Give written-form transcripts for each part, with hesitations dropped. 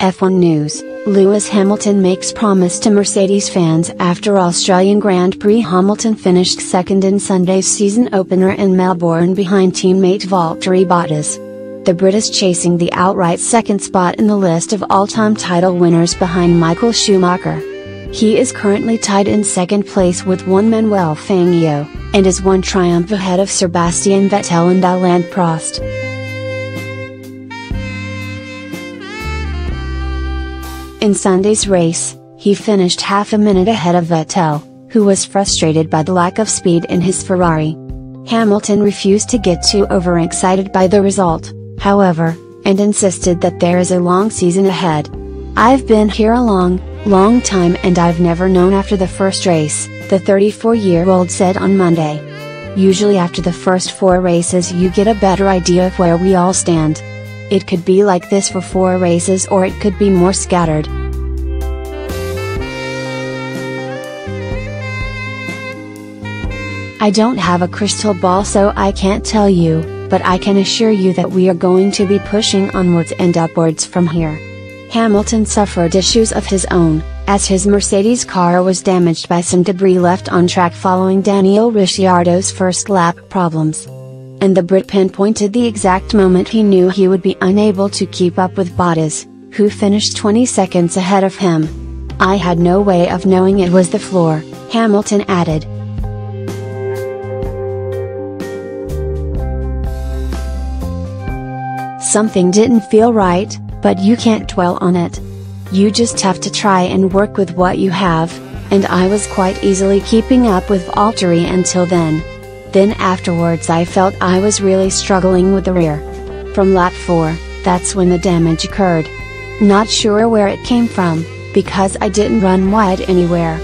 F1 News: Lewis Hamilton makes promise to Mercedes fans after Australian Grand Prix. Hamilton finished second in Sunday's season opener in Melbourne behind teammate Valtteri Bottas. The Brit is chasing the outright second spot in the list of all-time title winners behind Michael Schumacher. He is currently tied in second place with Juan Manuel Fangio, and is one triumph ahead of Sebastian Vettel and Alain Prost. In Sunday's race, he finished half a minute ahead of Vettel, who was frustrated by the lack of speed in his Ferrari. Hamilton refused to get too overexcited by the result, however, and insisted that there is a long season ahead. "I've been here a long time and I've never known after the first race," the 34-year-old said on Monday. "Usually after the first 4 races you get a better idea of where we all stand. It could be like this for 4 races or it could be more scattered." "I don't have a crystal ball so I can't tell you, but I can assure you that we are going to be pushing onwards and upwards from here." Hamilton suffered issues of his own, as his Mercedes car was damaged by some debris left on track following Daniel Ricciardo's first lap problems. And the Brit pinpointed the exact moment he knew he would be unable to keep up with Bottas, who finished 20 seconds ahead of him. "I had no way of knowing it was the floor," Hamilton added. "Something didn't feel right, but you can't dwell on it. You just have to try and work with what you have, and I was quite easily keeping up with Valtteri until then. Then afterwards I felt I was really struggling with the rear. From lap 4, that's when the damage occurred. Not sure where it came from, because I didn't run wide anywhere."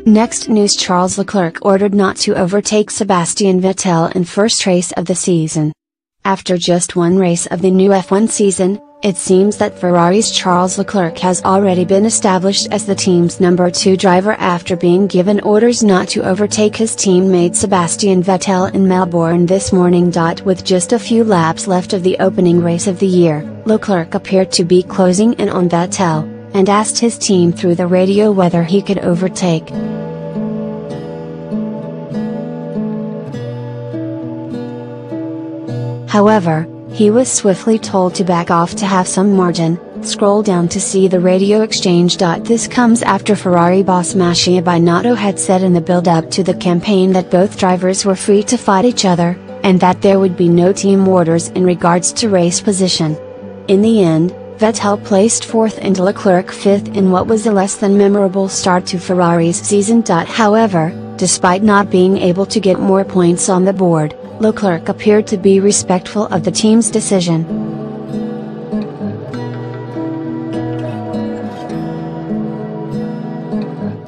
Next news: Charles Leclerc ordered not to overtake Sebastian Vettel in first race of the season. After just one race of the new F1 season, it seems that Ferrari's Charles Leclerc has already been established as the team's number 2 driver after being given orders not to overtake his teammate Sebastian Vettel in Melbourne this morning. With just a few laps left of the opening race of the year, Leclerc appeared to be closing in on Vettel, and asked his team through the radio whether he could overtake. However, he was swiftly told to back off to have some margin. Scroll down to see the radio exchange. This comes after Ferrari boss Mattia Binotto had said in the build-up to the campaign that both drivers were free to fight each other, and that there would be no team orders in regards to race position. In the end, Vettel placed 4th and Leclerc 5th in what was a less than memorable start to Ferrari's season. However, despite not being able to get more points on the board, Leclerc appeared to be respectful of the team's decision.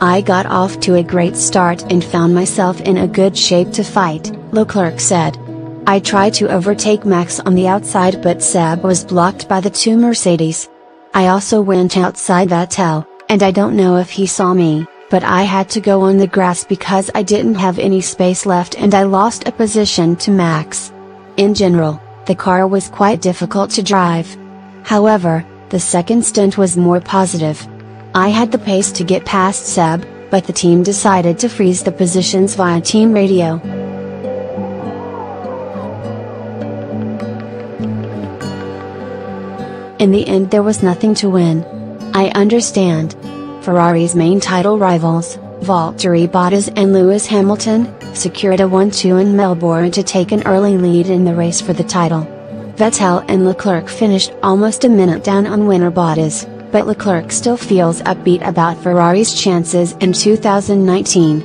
"I got off to a great start and found myself in a good shape to fight," Leclerc said. "I tried to overtake Max on the outside but Seb was blocked by the 2 Mercedes. I also went outside Vettel, and I don't know if he saw me, but I had to go on the grass because I didn't have any space left and I lost a position to Max. In general, the car was quite difficult to drive. However, the second stint was more positive. I had the pace to get past Seb, but the team decided to freeze the positions via team radio." "In the end there was nothing to win. I understand." Ferrari's main title rivals, Valtteri Bottas and Lewis Hamilton, secured a 1-2 in Melbourne to take an early lead in the race for the title. Vettel and Leclerc finished almost a minute down on winner Bottas, but Leclerc still feels upbeat about Ferrari's chances in 2019.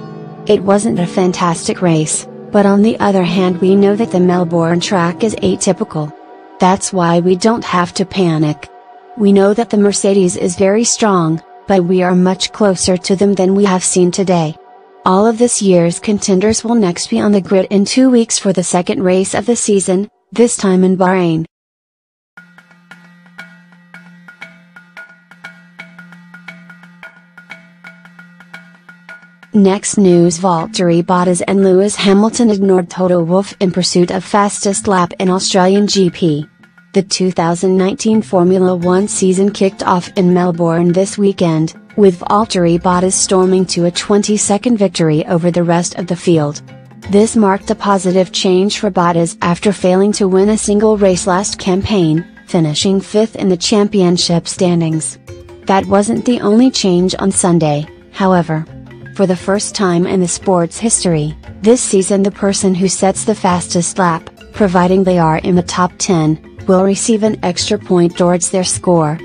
"It wasn't a fantastic race, but on the other hand we know that the Melbourne track is atypical. That's why we don't have to panic. We know that the Mercedes is very strong, but we are much closer to them than we have seen today. All of this year's contenders will next be on the grid in 2 weeks for the second race of the season, this time in Bahrain." Next news: Valtteri Bottas and Lewis Hamilton ignored Toto Wolff in pursuit of fastest lap in Australian GP. The 2019 Formula One season kicked off in Melbourne this weekend, with Valtteri Bottas storming to a 20-second victory over the rest of the field. This marked a positive change for Bottas after failing to win a single race last campaign, finishing 5th in the championship standings. That wasn't the only change on Sunday, however. For the first time in the sport's history, this season the person who sets the fastest lap, providing they are in the top 10, will receive an extra point towards their score.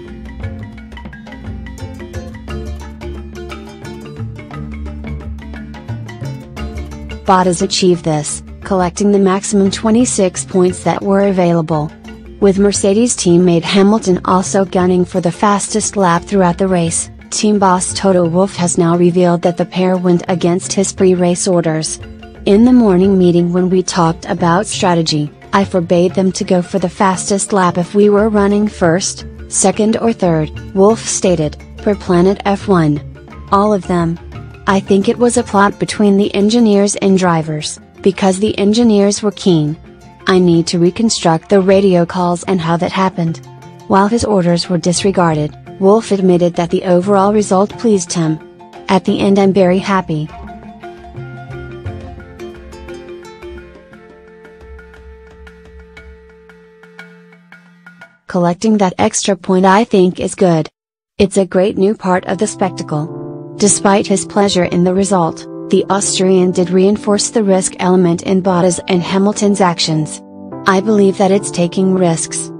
Bottas achieved this, collecting the maximum 26 points that were available. With Mercedes teammate Hamilton also gunning for the fastest lap throughout the race, team boss Toto Wolff has now revealed that the pair went against his pre-race orders. In the morning meeting when we talked about strategy, I forbade them to go for the fastest lap if we were running first, second or third, Wolff stated, per Planet F1. All of them. I think it was a plot between the engineers and drivers, because the engineers were keen. I need to reconstruct the radio calls and how that happened. While his orders were disregarded, Wolff admitted that the overall result pleased him. At the end, I'm very happy. Collecting that extra point I think is good. It's a great new part of the spectacle. Despite his pleasure in the result, the Austrian did reinforce the risk element in Bottas and Hamilton's actions. I believe that it's taking risks.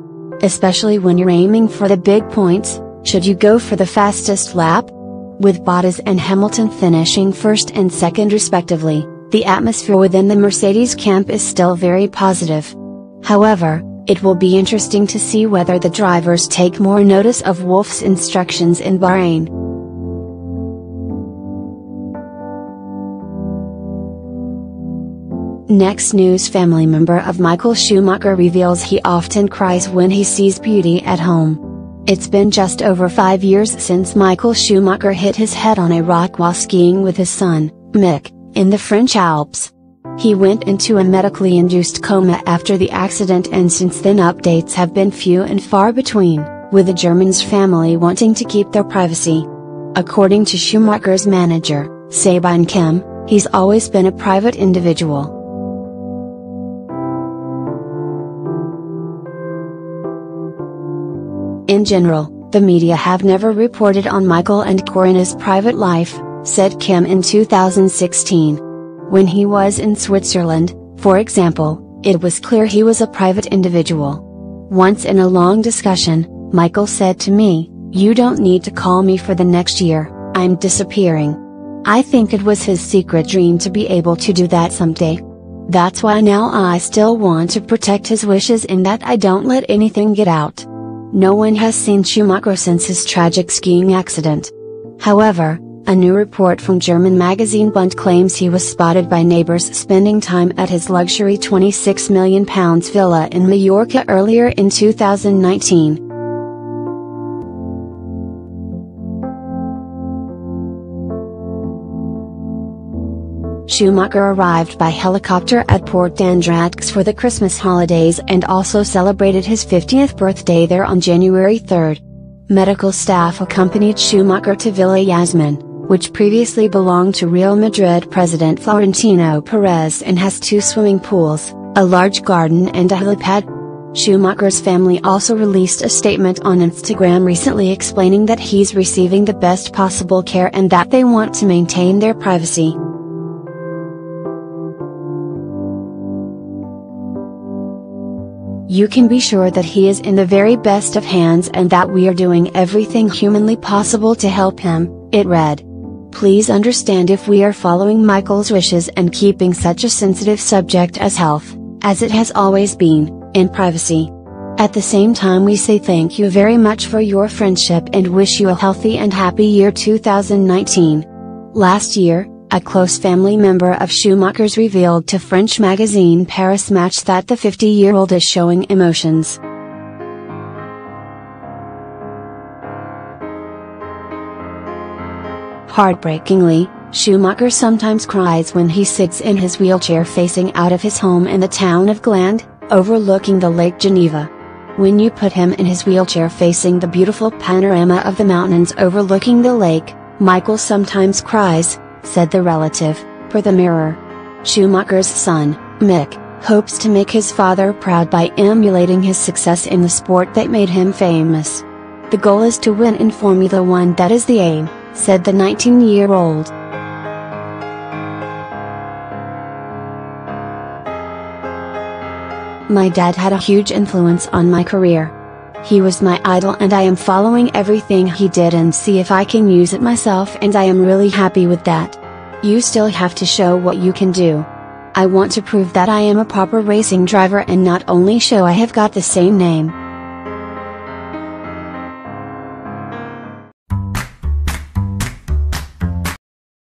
Especially when you're aiming for the big points. Should you go for the fastest lap? With Bottas and Hamilton finishing first and second respectively, the atmosphere within the Mercedes camp is still very positive. However, it will be interesting to see whether the drivers take more notice of Wolff's instructions in Bahrain. Next news: family member of Michael Schumacher reveals he often cries when he sees beauty at home. It's been just over 5 years since Michael Schumacher hit his head on a rock while skiing with his son, Mick, in the French Alps. He went into a medically induced coma after the accident, and since then updates have been few and far between, with the German's family wanting to keep their privacy. According to Schumacher's manager, Sabine Kim, he's always been a private individual. In general, the media have never reported on Michael and Corinna's private life, said Kim in 2016. When he was in Switzerland, for example, it was clear he was a private individual. Once in a long discussion, Michael said to me, "You don't need to call me for the next year, I'm disappearing." I think it was his secret dream to be able to do that someday. That's why now I still want to protect his wishes in that I don't let anything get out. No one has seen Schumacher since his tragic skiing accident. However, a new report from German magazine Bund claims he was spotted by neighbors spending time at his luxury £26 million villa in Mallorca earlier in 2019. Schumacher arrived by helicopter at Port d'Andratx for the Christmas holidays and also celebrated his 50th birthday there on January 3. Medical staff accompanied Schumacher to Villa Yasmin, which previously belonged to Real Madrid president Florentino Perez and has 2 swimming pools, a large garden and a helipad. Schumacher's family also released a statement on Instagram recently explaining that he's receiving the best possible care and that they want to maintain their privacy. You can be sure that he is in the very best of hands and that we are doing everything humanly possible to help him, it read. Please understand if we are following Michael's wishes and keeping such a sensitive subject as health, as it has always been, in privacy. At the same time we say thank you very much for your friendship and wish you a healthy and happy year 2019. Last year, a close family member of Schumacher's revealed to French magazine Paris Match that the 50-year-old is showing emotions. Heartbreakingly, Schumacher sometimes cries when he sits in his wheelchair facing out of his home in the town of Gland, overlooking the Lake Geneva. When you put him in his wheelchair facing the beautiful panorama of the mountains overlooking the lake, Michael sometimes cries, said the relative, per the Mirror. Schumacher's son, Mick, hopes to make his father proud by emulating his success in the sport that made him famous. The goal is to win in Formula One, that is the aim, said the 19-year-old. My dad had a huge influence on my career. He was my idol and I am following everything he did and see if I can use it myself, and I am really happy with that. You still have to show what you can do. I want to prove that I am a proper racing driver and not only show I have got the same name.